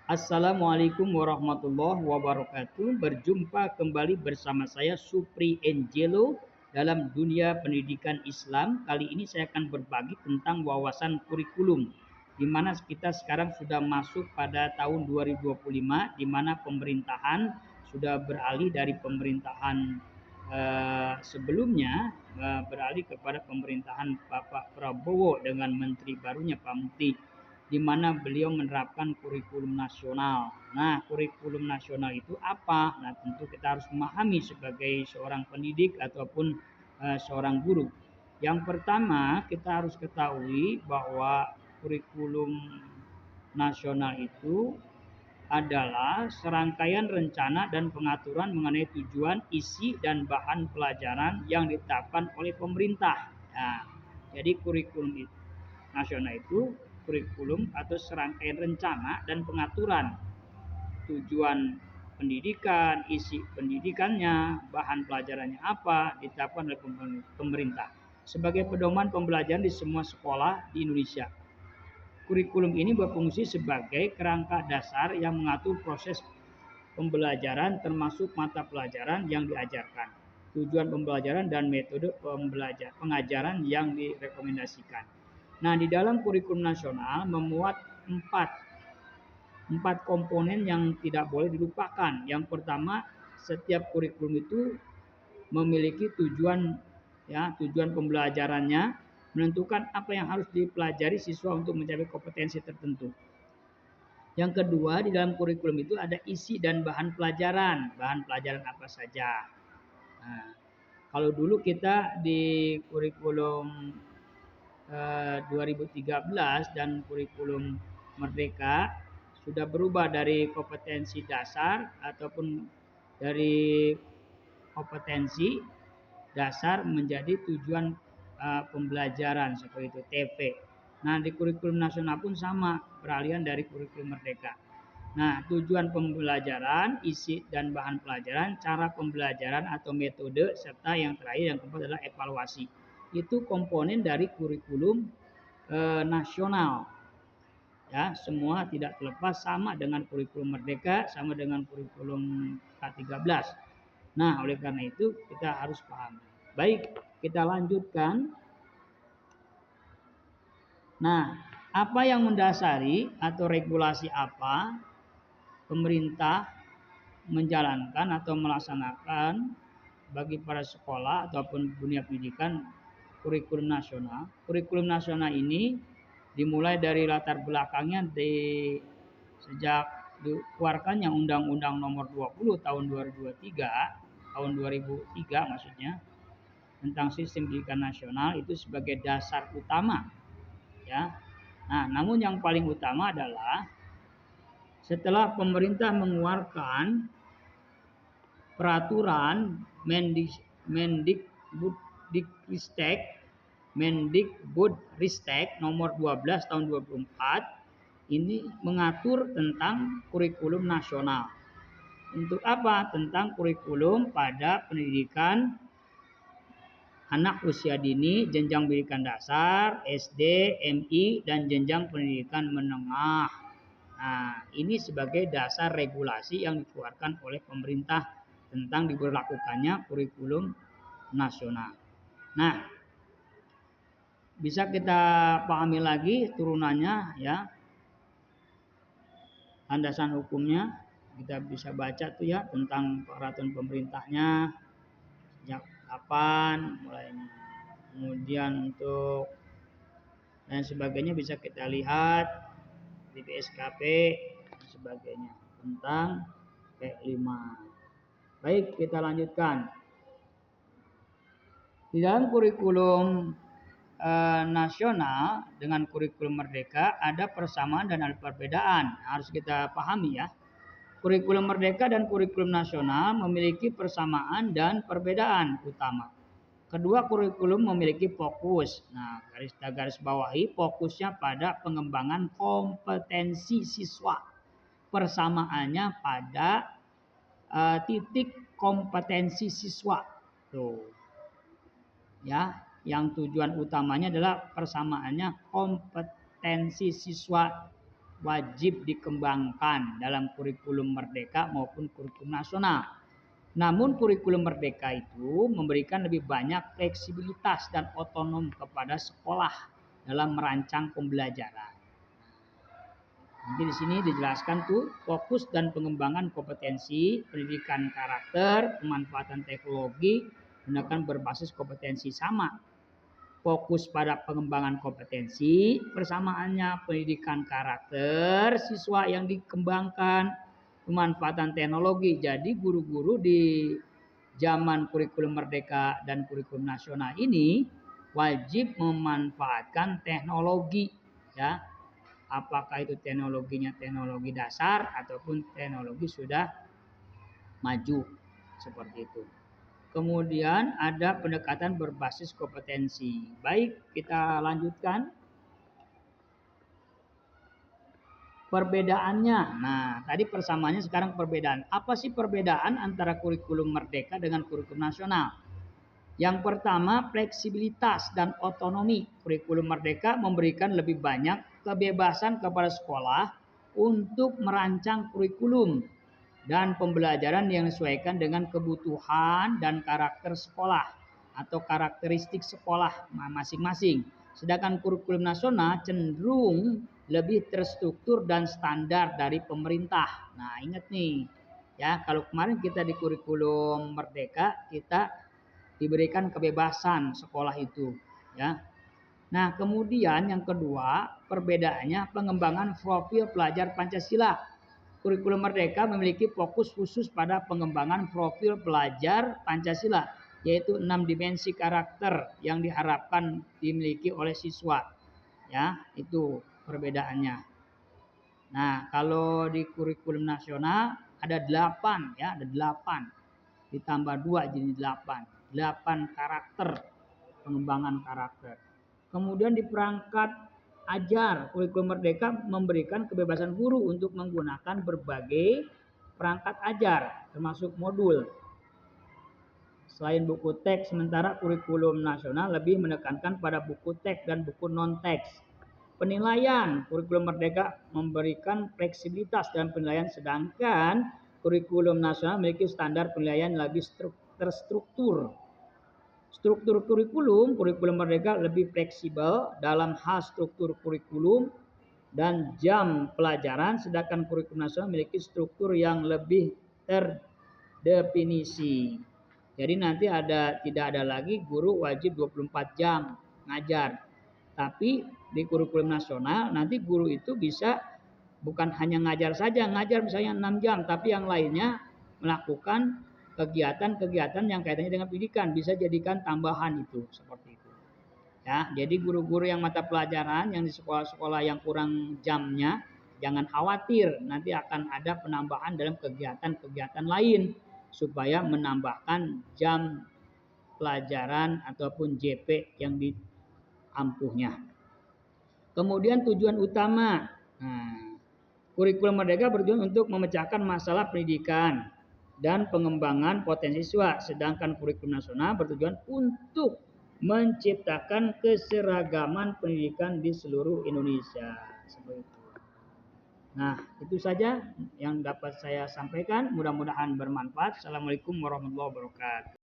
Assalamualaikum warahmatullahi wabarakatuh. Berjumpa kembali bersama saya Supri Angelo dalam dunia pendidikan Islam. Kali ini saya akan berbagi tentang wawasan kurikulum, di mana kita sekarang sudah masuk pada tahun 2025, di mana pemerintahan sudah beralih dari pemerintahan sebelumnya, beralih kepada pemerintahan Bapak Prabowo dengan menteri barunya Pak Muti, di mana beliau menerapkan kurikulum nasional. Nah, kurikulum nasional itu apa? Nah, tentu kita harus memahami sebagai seorang pendidik ataupun seorang guru. Yang pertama, kita harus ketahui bahwa kurikulum nasional itu adalah serangkaian rencana dan pengaturan mengenai tujuan, isi, dan bahan pelajaran yang ditetapkan oleh pemerintah. Nah, jadi kurikulum nasional itu kurikulum atau serangkaian rencana dan pengaturan tujuan pendidikan, isi pendidikannya, bahan pelajarannya apa, ditetapkan oleh pemerintah sebagai pedoman pembelajaran di semua sekolah di Indonesia. Kurikulum ini berfungsi sebagai kerangka dasar yang mengatur proses pembelajaran termasuk mata pelajaran yang diajarkan, tujuan pembelajaran dan metode pengajaran yang direkomendasikan. Nah, di dalam kurikulum nasional memuat empat komponen yang tidak boleh dilupakan. Yang pertama, setiap kurikulum itu memiliki tujuan, ya, tujuan pembelajarannya, menentukan apa yang harus dipelajari siswa untuk mencapai kompetensi tertentu. Yang kedua, di dalam kurikulum itu ada isi dan bahan pelajaran. Bahan pelajaran apa saja? Nah, kalau dulu kita di kurikulum 2013 dan kurikulum Merdeka sudah berubah dari kompetensi dasar ataupun dari kompetensi dasar menjadi tujuan pembelajaran seperti itu TP. Nah, di kurikulum nasional pun sama, peralihan dari kurikulum Merdeka. Nah, tujuan pembelajaran, isi dan bahan pelajaran, cara pembelajaran atau metode, serta yang terakhir yang keempat adalah evaluasi. Itu komponen dari kurikulum nasional. Ya, semua tidak terlepas, sama dengan kurikulum Merdeka, sama dengan kurikulum K13. Nah, oleh karena itu kita harus paham. Baik, kita lanjutkan. Nah, apa yang mendasari atau regulasi apa pemerintah menjalankan atau melaksanakan bagi para sekolah ataupun dunia pendidikan kurikulum nasional. Kurikulum nasional ini dimulai dari latar belakangnya sejak dikeluarkannya Undang-Undang Nomor 20 tahun 2003, tahun 2003 maksudnya, tentang sistem pendidikan nasional itu sebagai dasar utama, ya. Nah, namun yang paling utama adalah setelah pemerintah mengeluarkan peraturan Mendikbudristek nomor 12 tahun 2024 ini mengatur tentang kurikulum nasional. Untuk apa? Tentang kurikulum pada pendidikan anak usia dini, jenjang pendidikan dasar, SD, MI, dan jenjang pendidikan menengah. Nah, ini sebagai dasar regulasi yang dikeluarkan oleh pemerintah tentang diberlakukannya kurikulum nasional. Nah, bisa kita pahami lagi turunannya, ya, landasan hukumnya kita bisa baca tuh ya, tentang peraturan pemerintahnya sejak kapan mulainya, kemudian untuk dan sebagainya bisa kita lihat di PSKP dan sebagainya tentang P5. Baik, kita lanjutkan. Di dalam kurikulum nasional dengan kurikulum Merdeka ada persamaan dan ada perbedaan. Harus kita pahami ya. Kurikulum Merdeka dan kurikulum nasional memiliki persamaan dan perbedaan utama. Kedua kurikulum memiliki fokus. Nah, garis bawahi fokusnya pada pengembangan kompetensi siswa. Persamaannya pada titik kompetensi siswa. Tuh. Ya, yang tujuan utamanya adalah persamaannya kompetensi siswa wajib dikembangkan dalam kurikulum merdeka maupun kurikulum nasional. Namun kurikulum merdeka itu memberikan lebih banyak fleksibilitas dan otonom kepada sekolah dalam merancang pembelajaran. Nanti di sini dijelaskan tuh fokus dan pengembangan kompetensi, pendidikan karakter, pemanfaatan teknologi menggunakan berbasis kompetensi sama. Fokus pada pengembangan kompetensi, persamaannya pendidikan karakter siswa yang dikembangkan, pemanfaatan teknologi. Jadi guru-guru di zaman kurikulum merdeka dan kurikulum nasional ini wajib memanfaatkan teknologi, ya. Apakah itu teknologinya teknologi dasar ataupun teknologi sudah maju seperti itu. Kemudian ada pendekatan berbasis kompetensi. Baik, kita lanjutkan. Perbedaannya. Nah, tadi persamaannya, sekarang perbedaan. Apa sih perbedaan antara kurikulum merdeka dengan kurikulum nasional? Yang pertama, fleksibilitas dan otonomi. Kurikulum merdeka memberikan lebih banyak kebebasan kepada sekolah untuk merancang kurikulum dan pembelajaran yang disesuaikan dengan kebutuhan dan karakter sekolah atau karakteristik sekolah masing-masing. Sedangkan kurikulum nasional cenderung lebih terstruktur dan standar dari pemerintah. Nah, ingat nih, ya, kalau kemarin kita di kurikulum merdeka kita diberikan kebebasan sekolah itu, ya. Nah, kemudian yang kedua, perbedaannya pengembangan profil pelajar Pancasila. Kurikulum merdeka memiliki fokus khusus pada pengembangan profil pelajar Pancasila, yaitu 6 dimensi karakter yang diharapkan dimiliki oleh siswa. Ya, itu perbedaannya. Nah, kalau di kurikulum nasional ada 8, ya, ada 8. Ditambah 2 jadi 8. 8 karakter, pengembangan karakter. Kemudian di perangkat ajar, kurikulum merdeka memberikan kebebasan guru untuk menggunakan berbagai perangkat ajar, termasuk modul. Selain buku teks, sementara kurikulum nasional lebih menekankan pada buku teks dan buku non-teks. Penilaian, kurikulum merdeka memberikan fleksibilitas dan penilaian, sedangkan kurikulum nasional memiliki standar penilaian lebih terstruktur. Struktur kurikulum merdeka lebih fleksibel dalam hal struktur kurikulum dan jam pelajaran, sedangkan kurikulum nasional memiliki struktur yang lebih terdefinisi. Jadi nanti tidak ada lagi guru wajib 24 jam ngajar. Tapi di kurikulum nasional nanti guru itu bisa bukan hanya ngajar saja, ngajar misalnya 6 jam, tapi yang lainnya melakukan kegiatan-kegiatan yang kaitannya dengan pendidikan, bisa jadikan tambahan itu, seperti itu. Ya, jadi guru-guru yang mata pelajaran yang di sekolah-sekolah yang kurang jamnya, jangan khawatir, nanti akan ada penambahan dalam kegiatan-kegiatan lain supaya menambahkan jam pelajaran ataupun JP yang diampuhnya. Kemudian tujuan utama. Nah, kurikulum merdeka bertujuan untuk memecahkan masalah pendidikan dan pengembangan potensi siswa, sedangkan kurikulum nasional bertujuan untuk menciptakan keseragaman pendidikan di seluruh Indonesia. Seperti itu. Nah, itu saja yang dapat saya sampaikan. Mudah-mudahan bermanfaat. Assalamualaikum warahmatullahi wabarakatuh.